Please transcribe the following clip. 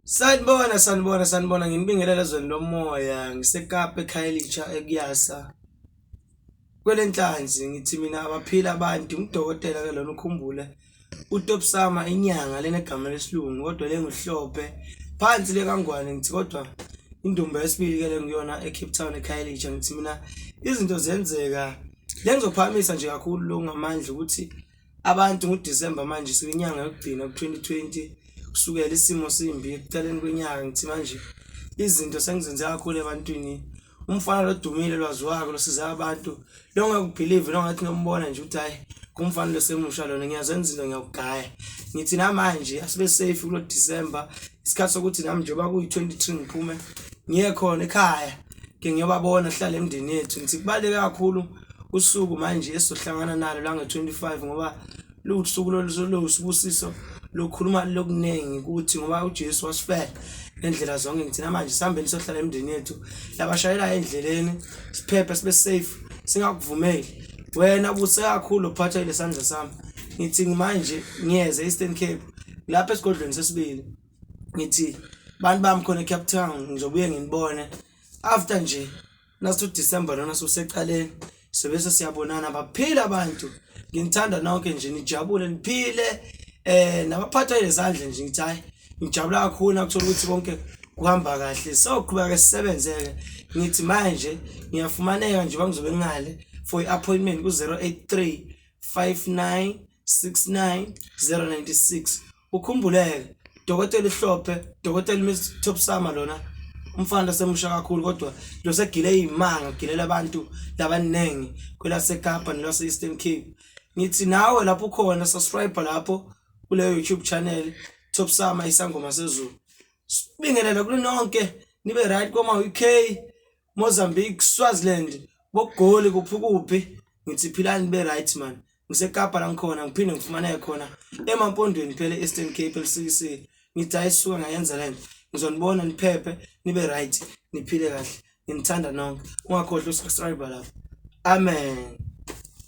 Sanibona nginibingelela ezweni lomoya ngiseKapa eKhayelitsha ekuyasa kwelenhlanzi ngithi mina abaphila abantu ngudokotela ke lona ukhumbule uTopsama inyanga lena egama lesilungu kodwa lenguhlophe phansi lekangwane ngithi kodwa indumba yesibili ke ngiyona eCape Town eKhayelitsha ngithi mina izinto zenzeka lengizophamisa nje kakhulu lo ngamandla ukuthi abantu ngoDisemba manje siyinyanga yokugcina ku2020 kusukela isimo simbi ekuqaleni kwenyanga ngithi manje izinto sengizenze kakhulu ebantwini umfana lodumile lwaziwako losiza abantu longakubelieve longathi ngombona nje ukuthi hayi kumfana losemusha lona ngiyazenza izinto ngiyakugaya ngithi namanje asibe safe kulo December isikhathi sokuthi nami njengoba kuyi23 ngiphume ngiye khona ekhaya ke ngiyobabona hlala emndeni yethu ngithi kubaleke kakhulu usuku manje esizohlangana nalo la nge25 ngoba lusuku lolusibusiso lokukhuluma lokunengi ukuthi ngoba uJesu wasifela ngendlela zonke ngithi namanje sihambeni sohlala emndeni yethu labashayela endleleni siphephe sibe safe singakuvumeli wena buse kakhulu uphatha lesandla sami ngithi manje ngiyeze Eastern Cape lapha esigodlweni sesibili ngithi bantu bami khona eCape Town ngizobuye nginibone after nje naso December lona soseqaleni sebese siyabonana baphila abantu ngithanda nonke nje nijabule niphile nabaphatha lezandla nje ngithi hayi ngijabula kakhulu ukuthola ukuthi konke kuhamba kahle soqhubeka ke sisebenzeke ngithi manje ngiyafumaneka nje bangizobe ngale for i-appointment ku-083 5969 096 ukhumbuleke dokotela ihlophe dokotela Mr Topsama lona umfana semusha kakhulu kodwa lo segile izimanga gilela abantu labanengi kwelaseKapa nelase Eastern Cape ngithi nawe lapho khona subscribe lapho kuleyo YouTube channel Topsama isangoma sezulu sibingelela kulonke nibe right koma UK Mozambique Swaziland bogoli kuphukuphi ngithi philani be right man ngiseKapa la ngikhona ngiphinde ngifumaneke khona emampondweni phela Eastern Cape LCC ngithi ayisuka ngayenza lento ngizonibona niphephe nibe right niphile kahle ngithanda nonke ungakhohlwa usubscribe lapha amen.